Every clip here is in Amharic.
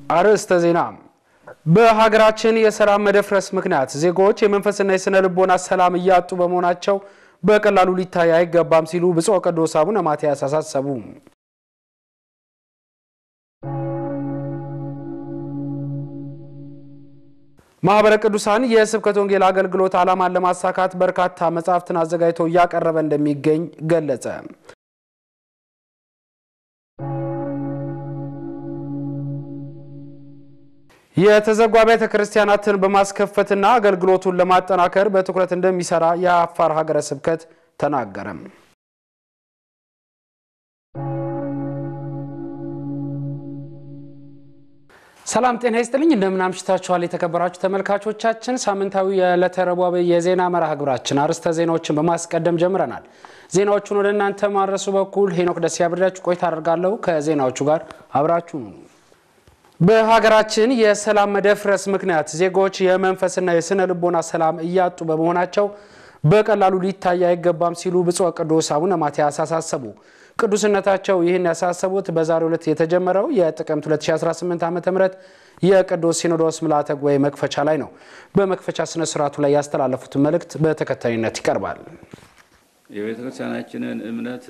አርዕስተ ዜና በሀገራችን የሰላም መደፍረስ ምክንያት ዜጎች የመንፈስና የስነ ልቦና ሰላም እያጡ በመሆናቸው በቀላሉ ሊታይ አይገባም ሲሉ ብፁዕ ወቅዱስ አቡነ ማትያስ አሳሰቡ። ማህበረ ቅዱሳን የስብከተ ወንጌል አገልግሎት ዓላማን ለማሳካት በርካታ መጻሕፍትን አዘጋጅቶ ያቀረበ እንደሚገኝ ገለጸ። የተዘጉ ቤተ ክርስቲያናትን በማስከፈትና አገልግሎቱን ለማጠናከር በትኩረት እንደሚሰራ የአፋር ሀገረ ስብከት ተናገረ። ሰላም ጤና ይስጥልኝ እንደምን አምሽታችኋል የተከበራችሁ ተመልካቾቻችን ሳምንታዊ የለተረቧብ የዜና መርሃ ግብራችን አርዕስተ ዜናዎችን በማስቀደም ጀምረናል። ዜናዎቹን ወደ እናንተ ማድረሱ በኩል ሄኖክ ደስ ያብራችሁ ቆይታ አደርጋለሁ። ከዜናዎቹ ጋር አብራችሁ ነው። በሀገራችን የሰላም መደፍረስ ምክንያት ዜጎች የመንፈስና የስነ ልቦና ሰላም እያጡ በመሆናቸው በቀላሉ ሊታይ አይገባም ሲሉ ብፁዕ ወቅዱስ አቡነ ማትያስ አሳሰቡ። ቅዱስነታቸው ይህን ያሳሰቡት በዛሬው ዕለት የተጀመረው የጥቅምት 2018 ዓ.ም የቅዱስ ሲኖዶስ ምልዓተ ጉባኤ መክፈቻ ላይ ነው። በመክፈቻ ስነ ስርዓቱ ላይ ያስተላለፉት መልእክት በተከታይነት ይቀርባል። የቤተክርስቲያናችንን እምነት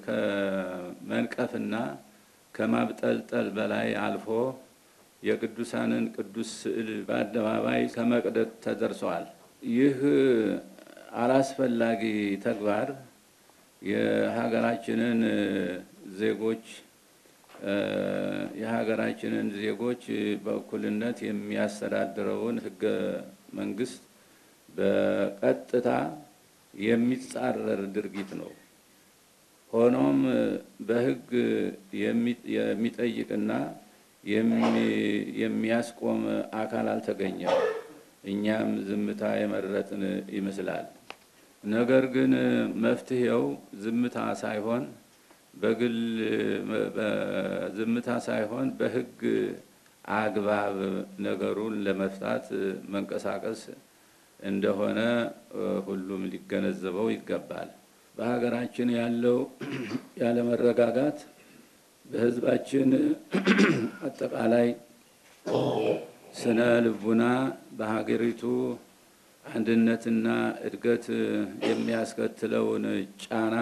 ከመንቀፍና ከማብጠልጠል በላይ አልፎ የቅዱሳንን ቅዱስ ስዕል በአደባባይ ከመቅደድ ተደርሷል። ይህ አላስፈላጊ ተግባር የሀገራችንን ዜጎች በእኩልነት የሚያስተዳድረውን ሕገ መንግስት በቀጥታ የሚጻረር ድርጊት ነው። ሆኖም በሕግ የሚጠይቅና የሚያስቆም አካል አልተገኘም። እኛም ዝምታ የመረጥን ይመስላል። ነገር ግን መፍትሄው ዝምታ ሳይሆን በሕግ አግባብ ነገሩን ለመፍታት መንቀሳቀስ እንደሆነ ሁሉም ሊገነዘበው ይገባል። በሀገራችን ያለው ያለመረጋጋት በህዝባችን አጠቃላይ ስነ ልቡና በሀገሪቱ አንድነትና እድገት የሚያስከትለውን ጫና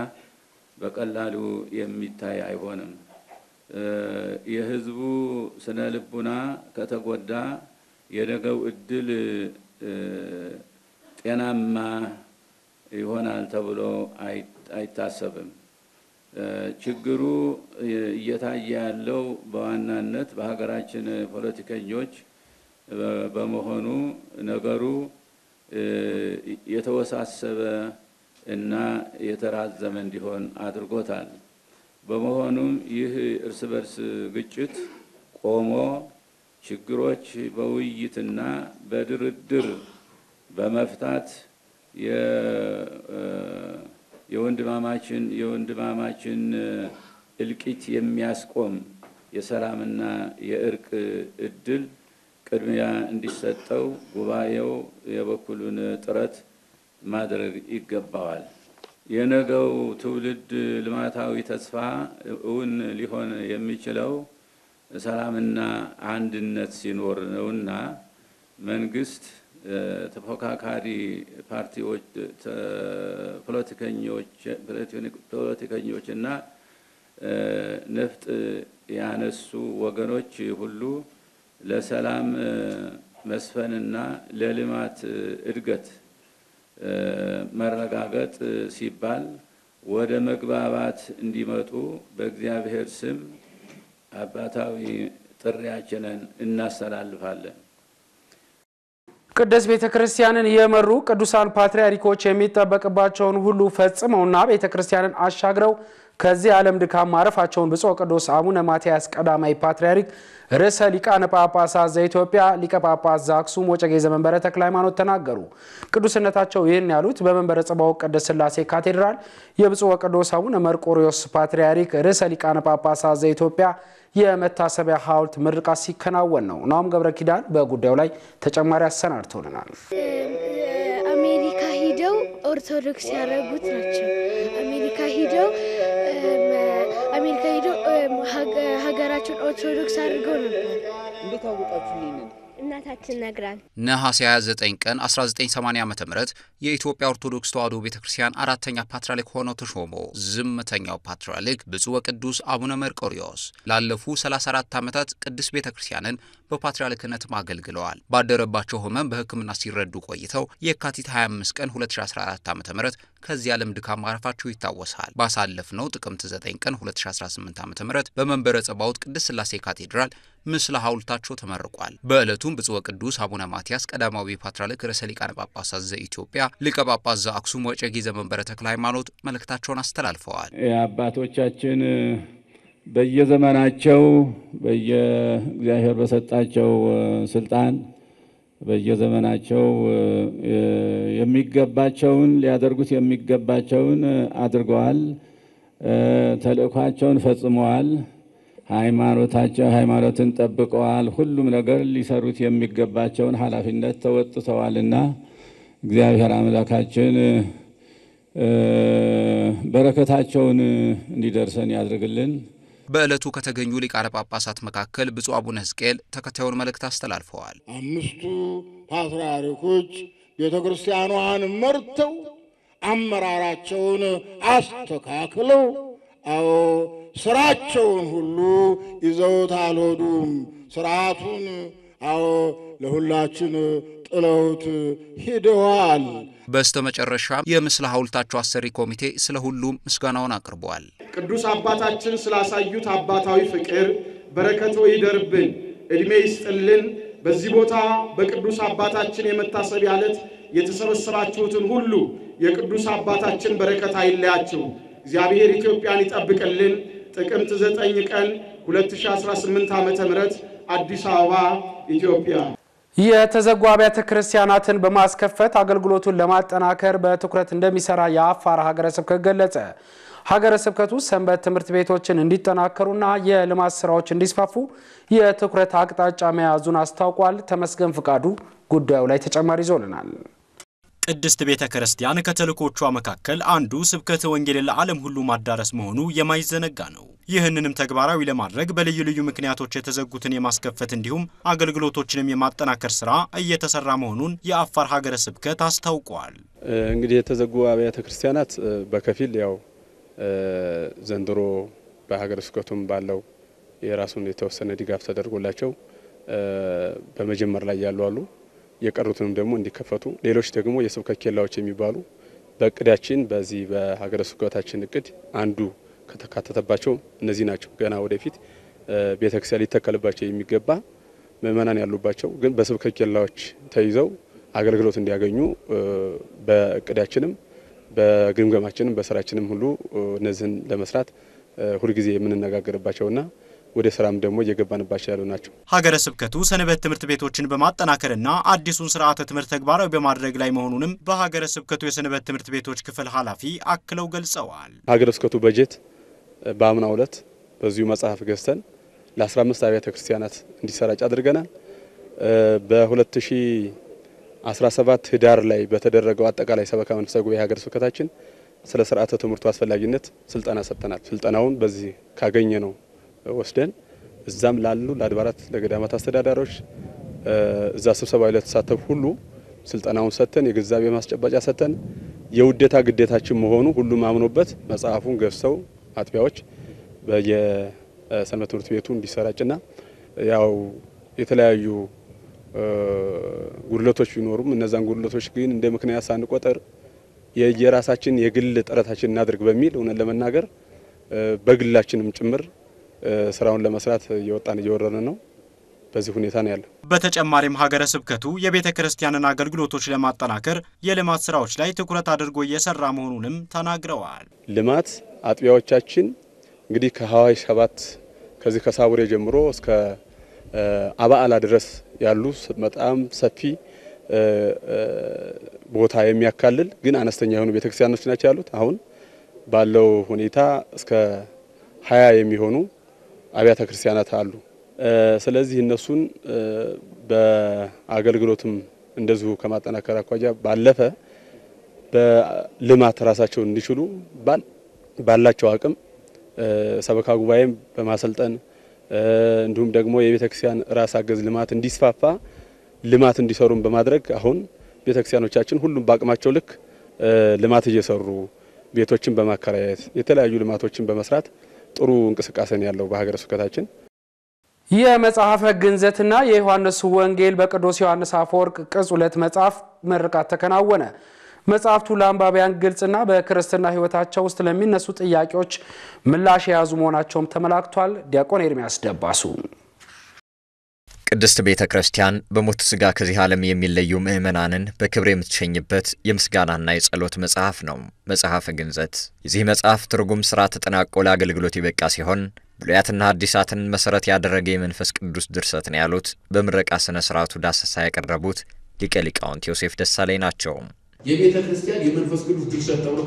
በቀላሉ የሚታይ አይሆንም። የህዝቡ ስነ ልቡና ከተጎዳ የነገው እድል ጤናማ ይሆናል ተብሎ አይታሰብም። ችግሩ እየታየ ያለው በዋናነት በሀገራችን ፖለቲከኞች በመሆኑ ነገሩ የተወሳሰበ እና የተራዘመ እንዲሆን አድርጎታል። በመሆኑም ይህ እርስ በርስ ግጭት ቆሞ ችግሮች በውይይትና በድርድር በመፍታት የወንድማማችን እልቂት የሚያስቆም የሰላምና የእርቅ እድል ቅድሚያ እንዲሰጠው ጉባኤው የበኩሉን ጥረት ማድረግ ይገባዋል። የነገው ትውልድ ልማታዊ ተስፋ እውን ሊሆን የሚችለው ሰላምና አንድነት ሲኖር ነውና መንግስት ተፎካካሪ ፓርቲዎች ፖለቲከኞችና ነፍጥ ያነሱ ወገኖች ሁሉ ለሰላም መስፈንና ለልማት እድገት መረጋገጥ ሲባል ወደ መግባባት እንዲመጡ በእግዚአብሔር ስም አባታዊ ጥሪያችንን እናስተላልፋለን። ቅድስት ቤተክርስቲያንን የመሩ ቅዱሳን ፓትርያርኮች የሚጠበቅባቸውን ሁሉ ፈጽመውና ቤተክርስቲያንን አሻግረው ከዚህ ዓለም ድካም ማረፋቸውን ብፁዕ ወቅዱስ አቡነ ማትያስ ቀዳማዊ ፓትርያርክ ርዕሰ ሊቃነ ጳጳሳት ዘኢትዮጵያ ሊቀ ጳጳስ ዘአክሱም ወዕጨጌ ዘመንበረ ተክለ ሃይማኖት ተናገሩ። ቅዱስነታቸው ይህን ያሉት በመንበረ ጸባዖት ቅድስት ሥላሴ ካቴድራል የብፁዕ ወቅዱስ አቡነ መርቆሬዎስ ፓትርያርክ ርዕሰ ሊቃነ ጳጳሳት ዘኢትዮጵያ የመታሰቢያ ሐውልት ምርቃት ሲከናወን ነው። ናኦም ገብረ ኪዳን በጉዳዩ ላይ ተጨማሪ አሰናድቶልናል። አሜሪካ ሂደው ኦርቶዶክስ ያረጉት ናቸው። አሜሪካ ሂደው ሀገራችን ኦርቶዶክስ አድርገው ነበር። እንዴት አወቃችሁ ይሄንን? እናታችን ነግራን። ነሐሴ 29 ቀን 1980 ዓ.ም የኢትዮጵያ ኦርቶዶክስ ተዋሕዶ ቤተክርስቲያን አራተኛ ፓትርያርክ ሆነው ተሾሙ። ዝምተኛው ፓትርያርክ ብፁዕ ወቅዱስ አቡነ መርቆሪዎስ ላለፉ 34 ዓመታት ቅድስት ቤተክርስቲያንን በፓትርያርክነት አገልግለዋል። ባደረባቸው ሕመም በሕክምና ሲረዱ ቆይተው የካቲት 25 ቀን 2014 ዓ.ም ከዚህ ዓለም ድካም ማረፋቸው ይታወሳል። ባሳለፍነው ጥቅምት 9 ቀን 2018 ዓ.ም በመንበረ ጸባዖት ቅድስት ሥላሴ ካቴድራል ምስለ ሐውልታቸው ተመርቋል። በዕለቱም ብፁዕ ወቅዱስ አቡነ ማትያስ ቀዳማዊ ፓትርያርክ ርዕሰ ሊቃነ ጳጳሳት ዘኢትዮጵያ ሊቀ ጳጳስ ዘአክሱም ወዕጨጌ ዘመንበረ ተክለ ሃይማኖት መልእክታቸውን አስተላልፈዋል። አባቶቻችን በየዘመናቸው በየእግዚአብሔር በሰጣቸው ስልጣን በየዘመናቸው የሚገባቸውን ሊያደርጉት የሚገባቸውን አድርገዋል። ተልእኳቸውን ፈጽመዋል። ሃይማኖትን ጠብቀዋል። ሁሉም ነገር ሊሰሩት የሚገባቸውን ኃላፊነት ተወጥተዋልና እግዚአብሔር አምላካችን በረከታቸውን እንዲደርሰን ያድርግልን። በዕለቱ ከተገኙ ሊቃነ ጳጳሳት መካከል ብፁዕ አቡነ ሕዝቅኤል ተከታዩን መልእክት አስተላልፈዋል። አምስቱ ፓትርያርኮች ቤተክርስቲያኗን መርተው አመራራቸውን አስተካክለው ስራቸውን ሁሉ ይዘውት አልሄዱም። ስርዓቱን ለሁላችን ጥለውት ሂደዋል። በስተመጨረሻ የምስለ ሐውልታቸው አሰሪ ኮሚቴ ስለ ሁሉም ምስጋናውን አቅርበዋል። ቅዱስ አባታችን ስላሳዩት አባታዊ ፍቅር በረከቶ ይደርብን፣ እድሜ ይስጥልን። በዚህ ቦታ በቅዱስ አባታችን የመታሰቢያ ዕለት የተሰበሰባችሁትን ሁሉ የቅዱስ አባታችን በረከት አይለያችሁ። እግዚአብሔር ኢትዮጵያን ይጠብቅልን። ጥቅምት 9 ቀን 2018 ዓ.ም አዲስ አበባ ኢትዮጵያ። የተዘጉ አብያተ ክርስቲያናትን በማስከፈት አገልግሎቱን ለማጠናከር በትኩረት እንደሚሰራ የአፋር ሀገረ ስብከት ገለጸ። ሀገረ ስብከቱ ሰንበት ትምህርት ቤቶችን እንዲጠናከሩና የልማት ስራዎች እንዲስፋፉ የትኩረት አቅጣጫ መያዙን አስታውቋል። ተመስገን ፍቃዱ ጉዳዩ ላይ ተጨማሪ ይዞልናል። ቅድስት ቤተ ክርስቲያን ከተልእኮቿ መካከል አንዱ ስብከተ ወንጌል ለዓለም ሁሉ ማዳረስ መሆኑ የማይዘነጋ ነው። ይህንንም ተግባራዊ ለማድረግ በልዩ ልዩ ምክንያቶች የተዘጉትን የማስከፈት እንዲሁም አገልግሎቶችንም የማጠናከር ስራ እየተሰራ መሆኑን የአፋር ሀገረ ስብከት አስታውቋል። እንግዲህ የተዘጉ አብያተ ክርስቲያናት በከፊል ያው ዘንድሮ በሀገረ ስብከቱም ባለው የራሱን የተወሰነ ድጋፍ ተደርጎላቸው በመጀመር ላይ ያሉ አሉ። የቀሩትንም ደግሞ እንዲከፈቱ፣ ሌሎች ደግሞ የስብከት ኬላዎች የሚባሉ በእቅዳችን በዚህ በሀገረ ስብከታችን እቅድ አንዱ ከተካተተባቸው እነዚህ ናቸው። ገና ወደፊት ቤተክርስቲያን ሊተከልባቸው የሚገባ ምእመናን ያሉባቸው ግን በስብከት ኬላዎች ተይዘው አገልግሎት እንዲያገኙ በእቅዳችንም በግምገማችንም በስራችንም ሁሉ እነዚህን ለመስራት ሁልጊዜ የምንነጋገርባቸውና ወደ ስራም ደግሞ እየገባንባቸው ያሉ ናቸው። ሀገረ ስብከቱ ሰንበት ትምህርት ቤቶችን በማጠናከርና አዲሱን ስርዓተ ትምህርት ተግባራዊ በማድረግ ላይ መሆኑንም በሀገረ ስብከቱ የሰንበት ትምህርት ቤቶች ክፍል ኃላፊ አክለው ገልጸዋል። ሀገረ ስብከቱ በጀት በአምናው ዕለት በዚሁ መጽሐፍ ገዝተን ለ15 አብያተ ክርስቲያናት እንዲሰራጭ አድርገናል። በ2017 ህዳር ላይ በተደረገው አጠቃላይ ሰበካ መንፈሳዊ ጉባኤ ሀገረ ስብከታችን ስለ ስርዓተ ትምህርቱ አስፈላጊነት ስልጠና ሰጥተናል። ስልጠናውን በዚህ ካገኘ ነው ወስደን እዛም ላሉ ለአድባራት ለገዳማት አስተዳዳሪዎች እዛ ስብሰባ ላይ ተሳተፉ ሁሉ ስልጠናውን ሰጥተን የግንዛቤ ማስጨበጫ ሰጥተን የውዴታ ግዴታችን መሆኑ ሁሉም አምኖበት መጽሐፉን ገዝተው አጥቢያዎች በየሰንበት ትምህርት ቤቱ እንዲሰራጭና ያው የተለያዩ ጉድለቶች ቢኖሩም እነዛን ጉድለቶች ግን እንደ ምክንያት ሳንቆጠር የየራሳችን የግል ጥረታችን እናድርግ በሚል እውነት ለመናገር በግላችንም ጭምር ስራውን ለመስራት እየወጣን እየወረድን ነው። በዚህ ሁኔታ ነው ያለው። በተጨማሪም ሀገረ ስብከቱ የቤተ ክርስቲያንን አገልግሎቶች ለማጠናከር የልማት ስራዎች ላይ ትኩረት አድርጎ እየሰራ መሆኑንም ተናግረዋል። ልማት አጥቢያዎቻችን እንግዲህ ከሐዋይ 7 ከዚህ ከሳቡሬ ጀምሮ እስከ አባዓላ ድረስ ያሉ በጣም ሰፊ ቦታ የሚያካልል ግን አነስተኛ የሆኑ ቤተክርስቲያኖች ናቸው ያሉት። አሁን ባለው ሁኔታ እስከ 20 የሚሆኑ አብያተ ክርስቲያናት አሉ። ስለዚህ እነሱን በአገልግሎትም እንደዚሁ ከማጠናከር አኳያ ባለፈ በልማት ራሳቸውን እንዲችሉ ባላቸው አቅም ሰበካ ጉባኤም በማሰልጠን እንዲሁም ደግሞ የቤተክርስቲያን ራስ አገዝ ልማት እንዲስፋፋ ልማት እንዲሰሩን በማድረግ አሁን ቤተክርስቲያኖቻችን ሁሉም በአቅማቸው ልክ ልማት እየሰሩ ቤቶችን በማከራየት የተለያዩ ልማቶችን በመስራት ጥሩ እንቅስቃሴን ያለው በሀገረ ስብከታችን የመጽሐፈ ግንዘትና የዮሐንስ ወንጌል በቅዱስ ዮሐንስ አፈወርቅ ቅጽ 2 መጽሐፍ ምርቃት ተከናወነ። መጽሐፍቱ ለአንባቢያን ግልጽና በክርስትና ሕይወታቸው ውስጥ ለሚነሱ ጥያቄዎች ምላሽ የያዙ መሆናቸውም ተመላክቷል። ዲያቆን ኤርሚያስ ደባሱ ቅድስት ቤተ ክርስቲያን በሞት ስጋ ከዚህ ዓለም የሚለዩ ምእመናንን በክብር የምትሸኝበት የምስጋናና የጸሎት መጽሐፍ ነው መጽሐፈ ግንዘት። የዚህ መጽሐፍ ትርጉም ሥራ ተጠናቆ ለአገልግሎት ይበቃ ሲሆን ብሉያትና ሐዲሳትን መሰረት ያደረገ የመንፈስ ቅዱስ ድርሰት ነው ያሉት በምረቃ ስነ ስርዓቱ ዳሰሳ ያቀረቡት ሊቀ ሊቃውንት ዮሴፍ ደሳለኝ ናቸው። የቤተ ክርስቲያን የመንፈስ ቅዱስ ድርሰት ተብሎ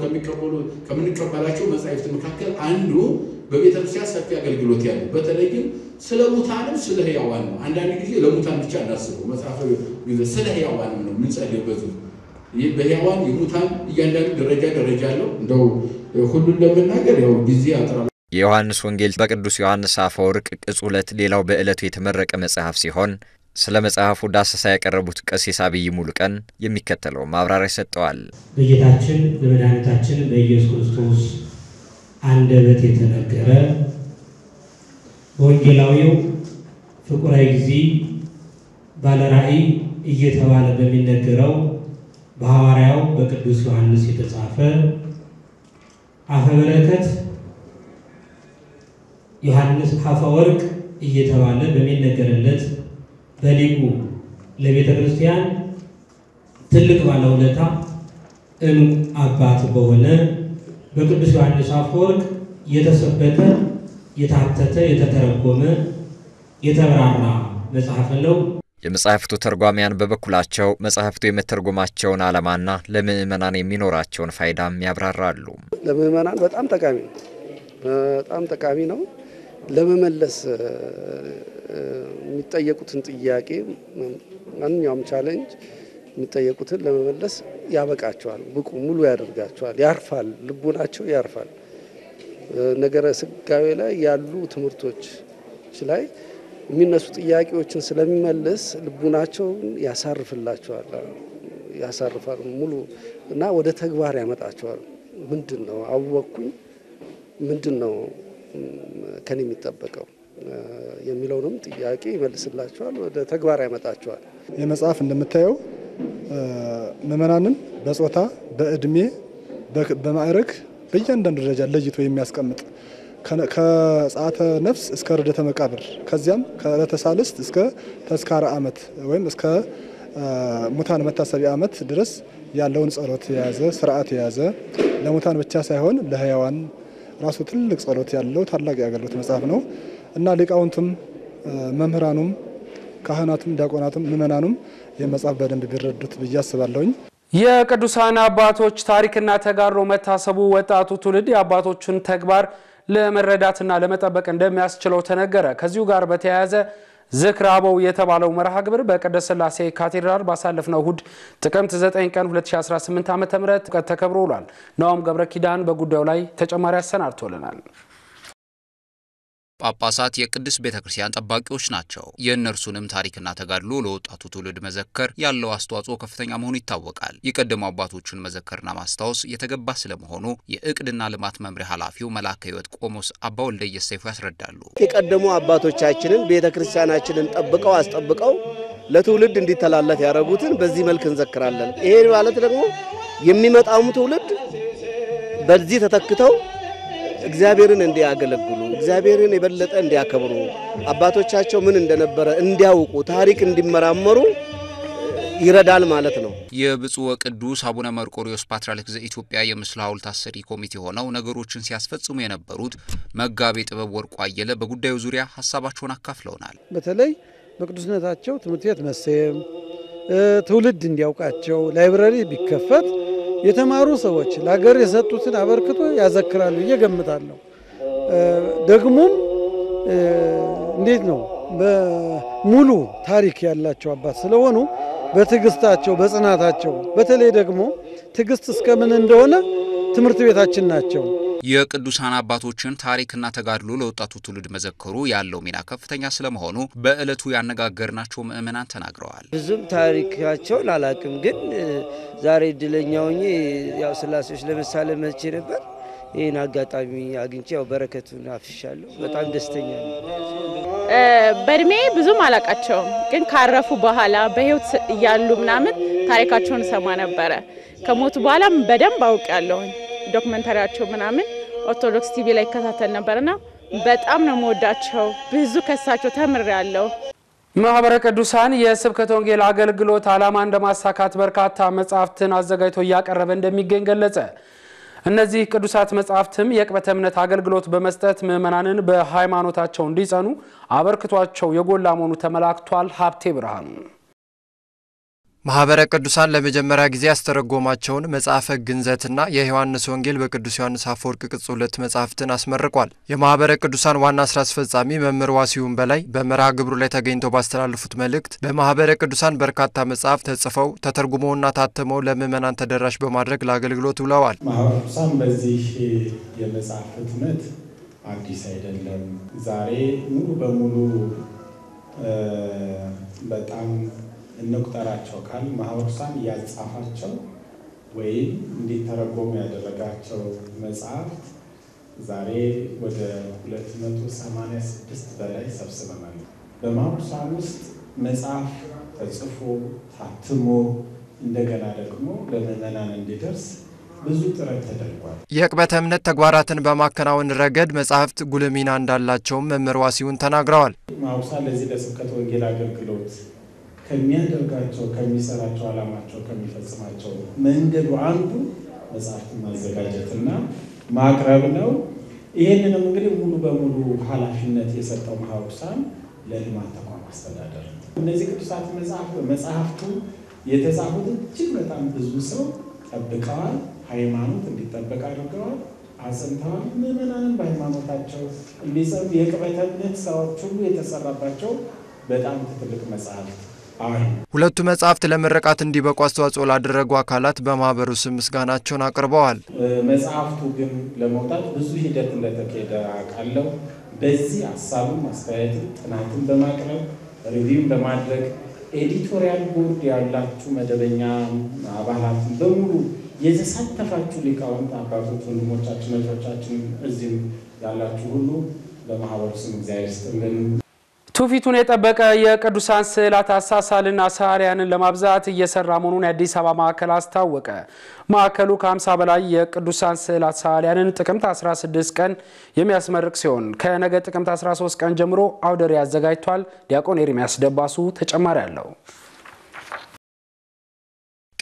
ከምንቀበላቸው መጻሕፍት መካከል አንዱ በቤተ ክርስቲያን ሰፊ አገልግሎት ያለው በተለይም ስለ ሙታንም ስለ ሕያዋን ነው። አንዳንድ ጊዜ ለሙታን ብቻ እናስበው መጽሐፈ ግንዘት ስለ ሕያዋን ነው የምንጸልይበት። በሕያዋን የሙታን እያንዳንዱ ደረጃ አለው። እንደው ሁሉን ለመናገር ያው ጊዜ አጥራለሁ። የዮሐንስ ወንጌል በቅዱስ ዮሐንስ አፈወርቅ ቅጽ 2 ሌላው በዕለቱ የተመረቀ መጽሐፍ ሲሆን ስለ መጽሐፉ ዳሰሳ ያቀረቡት ቀሲስ አብይ ሙሉቀን የሚከተለው ማብራሪያ ሰጥተዋል። በጌታችን በመድኃኒታችን በኢየሱስ ክርስቶስ አንደበት የተነገረ ወንጌላዊው ፍቁረ እግዚእ ባለራእይ እየተባለ በሚነገረው በሐዋርያው በቅዱስ ዮሐንስ የተጻፈ አፈ በረከት ዮሐንስ አፈወርቅ እየተባለ በሚነገርለት በሊቁ ለቤተ ክርስቲያን ትልቅ ባለውለታ እንቁ አባት በሆነ በቅዱስ ዮሐንስ አፈወርቅ የተሰበከ የታተተ የተተረጎመ የተብራራ መጽሐፍ ነው። የመጽሐፍቱ ተርጓሚያን በበኩላቸው መጽሐፍቱ የመተርጎማቸውን ዓላማና ለምእመናን የሚኖራቸውን ፋይዳም ያብራራሉ። ለምእመናን በጣም ጠቃሚ ነው። ለመመለስ የሚጠየቁትን ጥያቄ ማንኛውም ቻሌንጅ የሚጠየቁትን ለመመለስ ያበቃቸዋል፣ ብቁ ሙሉ ያደርጋቸዋል፣ ያርፋል፣ ልቡናቸው ያርፋል። ነገረ ስጋዌ ላይ ያሉ ትምህርቶች ላይ የሚነሱ ጥያቄዎችን ስለሚመልስ ልቡናቸውን ያሳርፋል ሙሉ እና ወደ ተግባር ያመጣቸዋል። ምንድነው አወቅኩኝ፣ ምንድነው ከኔ የሚጠበቀው የሚለውንም ጥያቄ ይመልስላቸዋል፣ ወደ ተግባር ያመጣቸዋል። የመጽሐፍ እንደምታየው ምእመናንን በጾታ በእድሜ በማዕረግ በእያንዳንዱ ደረጃ ለይቶ የሚያስቀምጥ ከጸአተ ነፍስ እስከ ርደተ መቃብር ከዚያም ከዕለተ ሳልስት እስከ ተስካረ ዓመት ወይም እስከ ሙታን መታሰቢያ ዓመት ድረስ ያለውን ጸሎት የያዘ ስርዓት የያዘ ለሙታን ብቻ ሳይሆን ለሕያዋን ራሱ ትልቅ ጸሎት ያለው ታላቅ የአገልግሎት መጽሐፍ ነው እና ሊቃውንቱም መምህራኑም ካህናቱም ዲያቆናቱም ምእመናኑም የመጽሐፍ በደንብ ቢረዱት ብዬ አስባለሁኝ። የቅዱሳን አባቶች ታሪክና ተጋድሎ መታሰቡ ወጣቱ ትውልድ የአባቶችን ተግባር ለመረዳትና ለመጠበቅ እንደሚያስችለው ተነገረ። ከዚሁ ጋር በተያያዘ ዝክረ አበው የተባለው መርሃ ግብር በቅድስት ሥላሴ ካቴድራል ባሳለፍነው እሁድ ጥቅምት 9 ቀን 2018 ዓ.ም ተከብሮ ውሏል። ናኦም ገብረ ኪዳን በጉዳዩ ላይ ተጨማሪ አሰናድቶልናል። ጳጳሳት የቅዱስ ቤተክርስቲያን ጠባቂዎች ናቸው። የእነርሱንም ታሪክና ተጋድሎ ለወጣቱ ትውልድ መዘከር ያለው አስተዋጽኦ ከፍተኛ መሆኑ ይታወቃል። የቀደሙ አባቶችን መዘከርና ማስታወስ የተገባ ስለመሆኑ የእቅድና ልማት መምሪያ ኃላፊው መልአከ ሕይወት ቆሞስ አባ ወልደ ኢየሱስ ያስረዳሉ። የቀደሙ አባቶቻችንን ቤተክርስቲያናችንን ጠብቀው አስጠብቀው ለትውልድ እንዲተላለፍ ያደረጉትን በዚህ መልክ እንዘክራለን። ይሄ ማለት ደግሞ የሚመጣው ትውልድ በዚህ ተተክተው እግዚአብሔርን እንዲያገለግሉ እግዚአብሔርን የበለጠ እንዲያከብሩ አባቶቻቸው ምን እንደነበረ እንዲያውቁ ታሪክ እንዲመራመሩ ይረዳል ማለት ነው። የብፁዕ ወቅዱስ አቡነ መርቆሪዎስ ፓትርያርክ ዘኢትዮጵያ የምስል ሐውልት አሰሪ ኮሚቴ ሆነው ነገሮችን ሲያስፈጽሙ የነበሩት መጋቤ ጥበብ ወርቁ አየለ በጉዳዩ ዙሪያ ሐሳባቸውን አካፍለውናል። በተለይ በቅዱስነታቸው ትምህርት ቤት መሰየም ትውልድ እንዲያውቃቸው ላይብራሪ ቢከፈት የተማሩ ሰዎች ለሀገር የሰጡትን አበርክቶ ያዘክራሉ እየገምታለሁ። ደግሞም እንዴት ነው በሙሉ ታሪክ ያላቸው አባት ስለሆኑ በትዕግስታቸው በጽናታቸው በተለይ ደግሞ ትዕግስት እስከምን እንደሆነ ትምህርት ቤታችን ናቸው። የቅዱሳን አባቶችን ታሪክና ተጋድሎ ለወጣቱ ትውልድ መዘከሩ ያለው ሚና ከፍተኛ ስለመሆኑ በእለቱ ያነጋገርናቸው ምእመናን ተናግረዋል። ብዙም ታሪካቸውን አላቅም፣ ግን ዛሬ እድለኛውኝ ያው ስላሴዎች ለምሳሌ መቼ ነበር ይሄን አጋጣሚ አግኝቼ ያው በረከቱን አፍሻለሁ። በጣም ደስተኛ ነኝ። በእድሜ ብዙም አላቃቸውም፣ ግን ካረፉ በኋላ በህይወት እያሉ ምናምን ታሪካቸውን ሰማ ነበረ። ከሞቱ በኋላም በደንብ አውቃለሁ። ዶክመንታሪያቸው ምናምን ኦርቶዶክስ ቲቪ ላይ ከታተል ነበርና በጣም ነው የምወዳቸው። ብዙ ከሳቸው ተምሬያለሁ። ማህበረ ቅዱሳን የስብከተ ወንጌል አገልግሎት ዓላማ እንደማሳካት በርካታ መጻሕፍትን አዘጋጅቶ እያቀረበ እንደሚገኝ ገለጸ። እነዚህ ቅዱሳት መጻሕፍትም የቅበተ እምነት አገልግሎት በመስጠት ምእመናንን በሃይማኖታቸው እንዲጸኑ አበርክቷቸው የጎላ መሆኑ ተመላክቷል። ሀብቴ ብርሃኑ ማህበረ ቅዱሳን ለመጀመሪያ ጊዜ ያስተረጎማቸውን መጽሐፈ ግንዘትና የዮሐንስ ወንጌል በቅዱስ ዮሐንስ አፈወርቅ ቅጽ 2 መጽሐፍትን አስመርቋል። የማህበረ ቅዱሳን ዋና ስራ አስፈጻሚ መምህር ዋሲሁን በላይ በመርሃ ግብሩ ላይ ተገኝተው ባስተላለፉት መልእክት በማህበረ ቅዱሳን በርካታ መጽሐፍት ተጽፈው ተተርጉመውና ታተመው ለምእመናን ተደራሽ በማድረግ ለአገልግሎት ውለዋል። ማህበረ ቅዱሳን በዚህ የመጽሐፍ ህትመት አዲስ አይደለም። ዛሬ ሙሉ በሙሉ በጣም እንቁጠራቸው ካል ማህበረ ቅዱሳን ያጻፋቸው ወይም እንዲተረጎሙ ያደረጋቸው መጽሐፍት ዛሬ ወደ 286 በላይ ሰብስበናል። በማህበረ ቅዱሳን ውስጥ መጽሐፍ ተጽፎ ታትሞ እንደገና ደግሞ ለምእመናን እንዲደርስ ብዙ ጥረት ተደርጓል። የቅበተ እምነት ተግባራትን በማከናወን ረገድ መጽሐፍት ጉልህ ሚና እንዳላቸው መምህር ዋሲሁን ተናግረዋል። ማህበረ ቅዱሳን ለዚህ ለስብከተ ወንጌል አገልግሎት ከሚያደርጋቸው ከሚሰራቸው ዓላማቸው ከሚፈጽማቸው መንገዱ አንዱ መጽሐፍትን ማዘጋጀትና ማቅረብ ነው። ይሄንንም እንግዲህ ሙሉ በሙሉ ኃላፊነት የሰጠው ማህበረ ቅዱሳን ለልማት ተቋም አስተዳደር ነው። እነዚህ ቅዱሳት መጽሐፍቱ የተጻፉት እጅግ በጣም ብዙ ሰው ጠብቀዋል። ሃይማኖት እንዲጠበቅ አድርገዋል፣ አጽንተዋል። ምእመናንን በሃይማኖታቸው እንዲጸኑ የቅበተ እምነት ስራዎች ሁሉ የተሰራባቸው በጣም ትልቅ መጽሐፍት። ሁለቱ መጽሐፍት ለምረቃት እንዲበቁ አስተዋጽኦ ላደረጉ አካላት በማህበሩ ስም ምስጋናቸውን አቅርበዋል። መጽሐፍቱ ግን ለመውጣት ብዙ ሂደት እንደተካሄደ አውቃለሁ። በዚህ ሐሳብም አስተያየት ጥናትን በማቅረብ ሪቪው በማድረግ ኤዲቶሪያል ቦርድ ያላችሁ መደበኛ አባላትን በሙሉ የተሳተፋችሁ ሊቃውንት አባቶች፣ ወንድሞቻችን፣ እህቶቻችን እዚህም ያላችሁ ሁሉ በማህበሩ ስም እግዚአብሔር ይስጥልን። ትውፊቱን የጠበቀ የቅዱሳን ስዕላት አሳሳልና ሰዓሊያንን ለማብዛት እየሰራ መሆኑን የአዲስ አበባ ማዕከል አስታወቀ። ማዕከሉ ከ50 በላይ የቅዱሳን ስዕላት ሰዓሊያንን ጥቅምት 16 ቀን የሚያስመርቅ ሲሆን ከነገ ጥቅምት 13 ቀን ጀምሮ አውደ ርዕይ አዘጋጅቷል። ዲያቆን ኤርሚያስ ደባሱ ተጨማሪ አለው።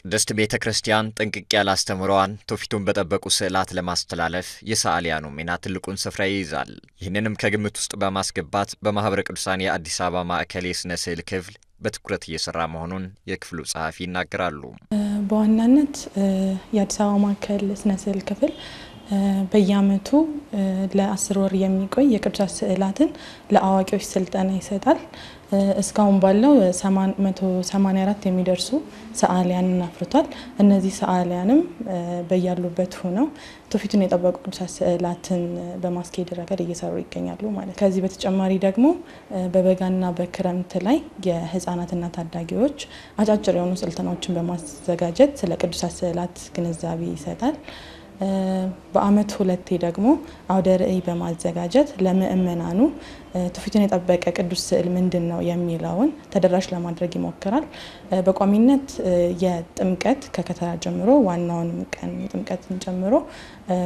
ቅድስት ቤተ ክርስቲያን ጥንቅቅ ያለ አስተምሮዋን ትውፊቱን በጠበቁ ስዕላት ለማስተላለፍ የሰዓሊያኑ ሚና ትልቁን ስፍራ ይይዛል። ይህንንም ከግምት ውስጥ በማስገባት በማህበረ ቅዱሳን የአዲስ አበባ ማዕከል የስነ ስዕል ክፍል በትኩረት እየሰራ መሆኑን የክፍሉ ጸሐፊ ይናገራሉ። በዋናነት የአዲስ አበባ ማዕከል ስነ ስዕል ክፍል በየዓመቱ ለ10 ወር የሚቆይ የቅዱሳት ስዕላትን ለአዋቂዎች ስልጠና ይሰጣል። እስካሁን ባለው 184 የሚደርሱ ሰዓሊያንን አፍርቷል። እነዚህ ሰዓሊያንም በያሉበት ሆነው ትውፊቱን የጠበቁ ቅዱሳት ስዕላትን በማስኬድ ረገድ እየሰሩ ይገኛሉ ማለት። ከዚህ በተጨማሪ ደግሞ በበጋና በክረምት ላይ የህፃናትና ታዳጊዎች አጫጭር የሆኑ ስልጠናዎችን በማዘጋጀት ስለ ቅዱሳት ስዕላት ግንዛቤ ይሰጣል። በአመት 2 ደግሞ አውደ ርዕይ በማዘጋጀት ለምእመናኑ ትውፊቱን የጠበቀ ቅዱስ ስዕል ምንድነው የሚለውን ተደራሽ ለማድረግ ይሞክራል። በቋሚነት የጥምቀት ከከተራ ጀምሮ ዋናውን ቀን ጥምቀትን ጀምሮ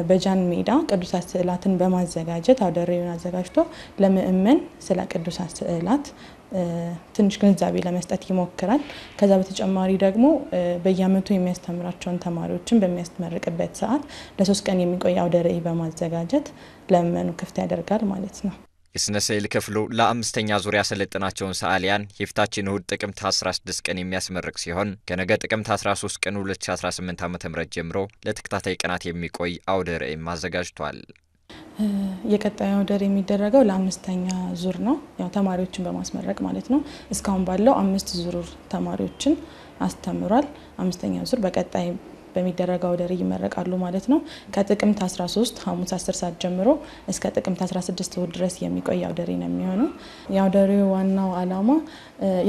በጃን ሜዳ ቅዱሳት ስዕላትን በማዘጋጀት አውደ ርዕዩን አዘጋጅቶ ለምእመን ስለ ቅዱሳት ስዕላት ትንሽ ግንዛቤ ለመስጠት ይሞክራል። ከዛ በተጨማሪ ደግሞ በየዓመቱ የሚያስተምራቸውን ተማሪዎችን በሚያስተምርበት ሰዓት ለ3 ቀን የሚቆይ አውደ ርዕይ በማዘጋጀት ለምእመኑ ክፍት ያደርጋል ማለት ነው። የስነ ስዕል ክፍሉ ለ5ኛ ዙር ያሰለጠናቸውን ሰዓሊያን የፊታችን እሁድ ጥቅምት 16 ቀን የሚያስመርቅ ሲሆን ከነገ ጥቅምት 13 ቀን 2018 ዓ.ም ጀምሮ ለተከታታይ ቀናት የሚቆይ አውደ ርዕይ አዘጋጅቷል። የቀጣዩ አውደ ርዕይ የሚደረገው ለ5ኛ ዙር ነው። ያው ተማሪዎችን በማስመረቅ ማለት ነው። እስካሁን ባለው 5 ዙር ተማሪዎችን አስተምሯል። 5ኛ ዙር በቀጣይ በሚደረገው አውደ ርዕይ ይመረቃሉ ማለት ነው። ከጥቅምት 13 ሐሙስ 10 ሰዓት ጀምሮ እስከ ጥቅምት 16 እሁድ ድረስ የሚቆይ አውደ ርዕይ ነው የሚሆነው። የአውደ ርዕዩ ዋናው ዓላማ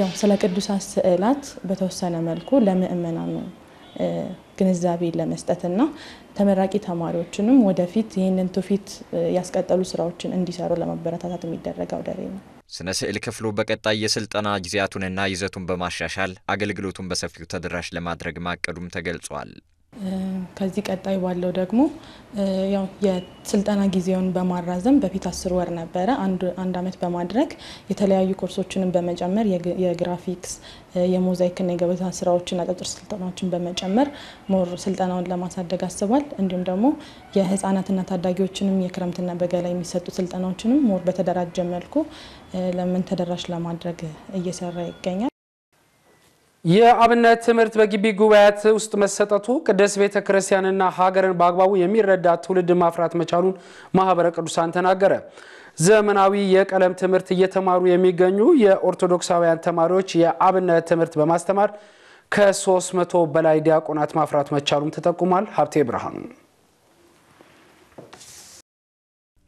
ያው ስለ ቅዱሳት ስዕላት በተወሰነ መልኩ ለምእመናኑ ግንዛቤ ለመስጠትና ተመራቂ ተማሪዎችንም ወደፊት ይህንን ትውፊት ያስቀጠሉ ስራዎችን እንዲሰሩ ለማበረታታት የሚደረግ አውደ ርዕይ ነው። ስነ ስዕል ክፍሉ በቀጣይ የስልጠና ጊዜያቱንና ይዘቱን በማሻሻል አገልግሎቱን በሰፊው ተደራሽ ለማድረግ ማቀዱም ተገልጿል። ከዚህ ቀጣይ ባለው ደግሞ ያው የስልጠና ጊዜውን በማራዘም በፊት 10 ወር ነበረ አንድ አመት በማድረግ የተለያዩ ኮርሶችንን በመጨመር የግራፊክስ የሞዛይክና የገበታ ስራዎችን አጫጭር ስልጠናዎችን በመጨመር ሞር ስልጠናውን ለማሳደግ አስቧል። እንዲሁም ደግሞ የህፃናትና ታዳጊዎችንም የክረምትና በጋ ላይ የሚሰጡ ስልጠናዎችንም ሞር በተደራጀ መልኩ ለምን ተደራሽ ለማድረግ እየሰራ ይገኛል። የአብነት ትምህርት በግቢ ጉባኤያት ውስጥ መሰጠቱ ቅድስት ቤተክርስቲያንና ሀገርን በአግባቡ የሚረዳ ትውልድ ማፍራት መቻሉን ማህበረ ቅዱሳን ተናገረ። ዘመናዊ የቀለም ትምህርት እየተማሩ የሚገኙ የኦርቶዶክሳውያን ተማሪዎች የአብነት ትምህርት በማስተማር ከ300 በላይ ዲያቆናት ማፍራት መቻሉም ተጠቁሟል። ሀብቴ ብርሃኑ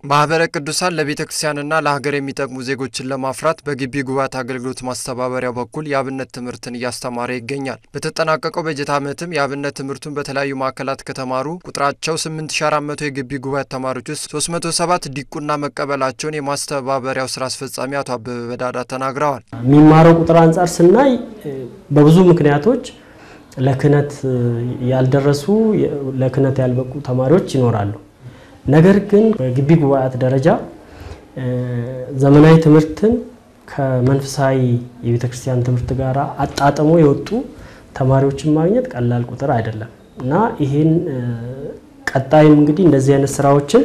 ማህበረ ቅዱሳን ለቤተክርስቲያንና ለሀገር የሚጠቅሙ ዜጎችን ለማፍራት በግቢ ጉባኤያት አገልግሎት ማስተባበሪያ በኩል የአብነት ትምህርትን እያስተማረ ይገኛል። በተጠናቀቀው በጀት ዓመትም የአብነት ትምህርቱን በተለያዩ ማዕከላት ከተማሩ ቁጥራቸው 8400 የግቢ ጉባኤያት ተማሪዎች ውስጥ 307 ዲቁና መቀበላቸውን የማስተባበሪያው ስራ አስፈጻሚ አቶ አበበ በዳዳ ተናግረዋል። የሚማረው ቁጥር አንፃር ስናይ በብዙ ምክንያቶች ለክህነት ያልደረሱ ለክህነት ያልበቁ ተማሪዎች ይኖራሉ። ነገር ግን በግቢ ጉባኤያት ደረጃ ዘመናዊ ትምህርትን ከመንፈሳዊ የቤተክርስቲያን ትምህርት ጋር አጣጥሞ የወጡ ተማሪዎችን ማግኘት ቀላል ቁጥር አይደለም እና ይሄን ቀጣይም እንግዲህ እንደዚህ አይነት ስራዎችን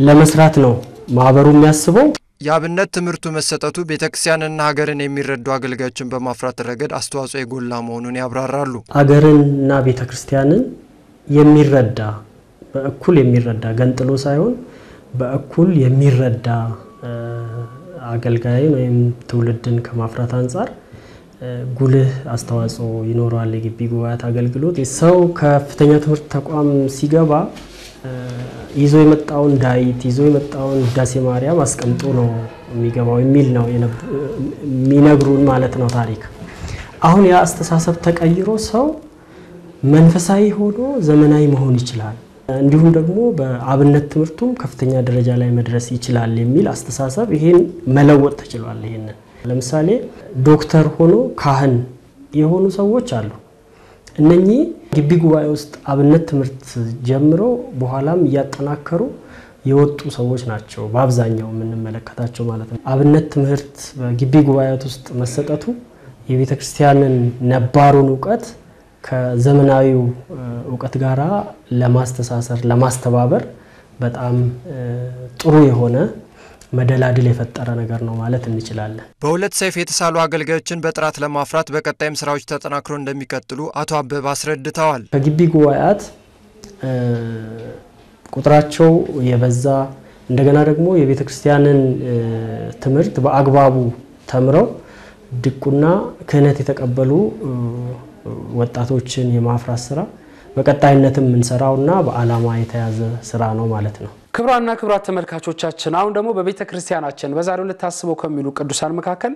ለመስራት ነው ማህበሩ የሚያስበው። የአብነት ትምህርቱ መሰጠቱ ቤተክርስቲያንና ሀገርን የሚረዱ አገልጋዮችን በማፍራት ረገድ አስተዋጽኦ የጎላ መሆኑን ያብራራሉ። ሀገርንና ቤተክርስቲያንን የሚረዳ በእኩል የሚረዳ ገንጥሎ ሳይሆን በእኩል የሚረዳ አገልጋይ ወይም ትውልድን ከማፍራት አንፃር ጉልህ አስተዋጽኦ ይኖራል። የግቢ ጉባኤያት አገልግሎት ሰው ከፍተኛ ትምህርት ተቋም ሲገባ ይዞ የመጣውን ዳዊት ይዞ የመጣውን ውዳሴ ማርያም አስቀምጦ ነው የሚገባው የሚል ነው የሚነግሩን ማለት ነው ታሪክ። አሁን ያ አስተሳሰብ ተቀይሮ ሰው መንፈሳዊ ሆኖ ዘመናዊ መሆን ይችላል፣ እንዲሁም ደግሞ በአብነት ትምህርቱም ከፍተኛ ደረጃ ላይ መድረስ ይችላል የሚል አስተሳሰብ ይሄን መለወጥ ተችሏል። ይሄን ለምሳሌ ዶክተር ሆኖ ካህን የሆኑ ሰዎች አሉ። እነኚህ ግቢ ጉባኤ ውስጥ አብነት ትምህርት ጀምሮ በኋላም እያጠናከሩ የወጡ ሰዎች ናቸው በአብዛኛው የምንመለከታቸው ማለት ነው። አብነት ትምህርት በግቢ ጉባኤያት ውስጥ መሰጠቱ የቤተክርስቲያንን ነባሩን ዕውቀት ከዘመናዊው ዕውቀት ጋራ ለማስተሳሰር ለማስተባበር በጣም ጥሩ የሆነ መደላድል የፈጠረ ነገር ነው ማለት እንችላለን። በሁለት ሰይፍ የተሳሉ አገልጋዮችን በጥራት ለማፍራት በቀጣይም ስራዎች ተጠናክሮ እንደሚቀጥሉ አቶ አበበ አስረድተዋል። ከግቢ ጉባኤያት ቁጥራቸው የበዛ እንደገና ደግሞ የቤተክርስቲያንን ትምህርት በአግባቡ ተምረው ድቁና ክህነት የተቀበሉ ወጣቶችን የማፍራት ስራ በቀጣይነትም እንሰራውና በአላማ የተያዘ ስራ ነው ማለት ነው። ክብራና ክብራት ተመልካቾቻችን አሁን ደግሞ በቤተክርስቲያናችን በዛሬው ልታስበው ከሚሉ ቅዱሳን መካከል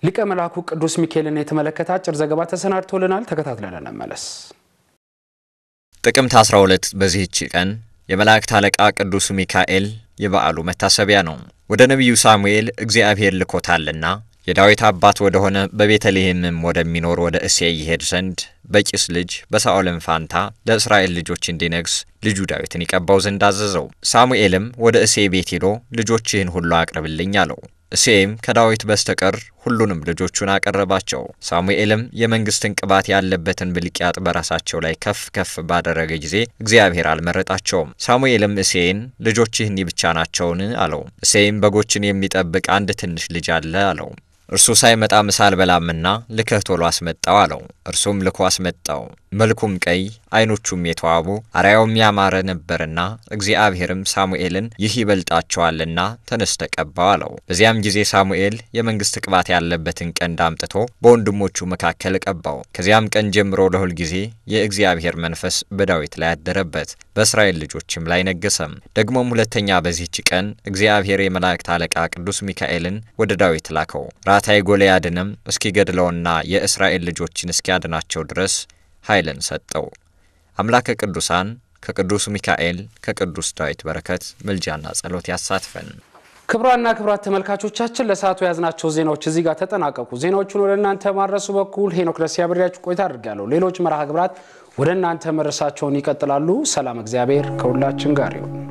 ሊቀ መላኩ ቅዱስ ሚካኤልን የተመለከተ አጭር ዘገባ ተሰናድቶልናል። ተከታትለን እንመለስ። ጥቅምት 12 በዚህች ቀን የመላእክት አለቃ ቅዱስ ሚካኤል የበዓሉ መታሰቢያ ነው። ወደ ነብዩ ሳሙኤል እግዚአብሔር ልኮታልና የዳዊት አባት ወደ ሆነ በቤተልሔምም ወደሚኖር ወደ እሴይ ይሄድ ዘንድ በቂስ ልጅ በሳኦልም ፋንታ ለእስራኤል ልጆች እንዲነግስ ልጁ ዳዊትን ይቀባው ዘንድ አዘዘው። ሳሙኤልም ወደ እሴይ ቤት ሄዶ ልጆችህን ሁሉ አቅርብልኝ አለው። እሴይም ከዳዊት በስተቀር ሁሉንም ልጆቹን አቀረባቸው። ሳሙኤልም የመንግስትን ቅባት ያለበትን ብልቂያጥ በራሳቸው ላይ ከፍ ከፍ ባደረገ ጊዜ እግዚአብሔር አልመረጣቸውም። ሳሙኤልም እሴይን ልጆችህ እኒ ብቻ ናቸውን አለው። እሴይም በጎችን የሚጠብቅ አንድ ትንሽ ልጅ አለ አለው። እርሱ ሳይመጣ ምሳ አልበላምና ልከህ ቶሎ አስመጣው አለው። እርሱም ልኮ አስመጣው። መልኩም ቀይ አይኖቹም የተዋቡ አርአያውም ያማረ ነበርና እግዚአብሔርም ሳሙኤልን ይህ ይበልጣቸዋልና ተነስ ተቀባው አለው። በዚያም ጊዜ ሳሙኤል የመንግስት ቅባት ያለበትን ቀንድ አምጥቶ በወንድሞቹ መካከል ቀባው። ከዚያም ቀን ጀምሮ ለሁል ጊዜ የእግዚአብሔር መንፈስ በዳዊት ላይ አደረበት፣ በእስራኤል ልጆችም ላይ ነገሰም። ደግሞም ሁለተኛ በዚህች ቀን እግዚአብሔር የመላእክት አለቃ ቅዱስ ሚካኤልን ወደ ዳዊት ላከው። ራታይ ጎልያድንም እስኪገድለውና የእስራኤል ልጆችን እስኪያድናቸው ድረስ ኃይልን ሰጠው። አምላከ ቅዱሳን ከቅዱስ ሚካኤል ከቅዱስ ዳዊት በረከት ምልጃና ጸሎት ያሳትፈን። ክብራና ክብራት ተመልካቾቻችን ለሰዓቱ ያዝናቸው ዜናዎች እዚህ ጋር ተጠናቀቁ። ዜናዎቹን ወደ እናንተ ማድረሱ በኩል ሄኖክ ለሲያ ብሬያችሁ ቆይታ አድርጋለሁ። ሌሎች መርሃ ግብራት ወደ እናንተ መድረሳቸውን ይቀጥላሉ። ሰላም እግዚአብሔር ከሁላችን ጋር ይሁን።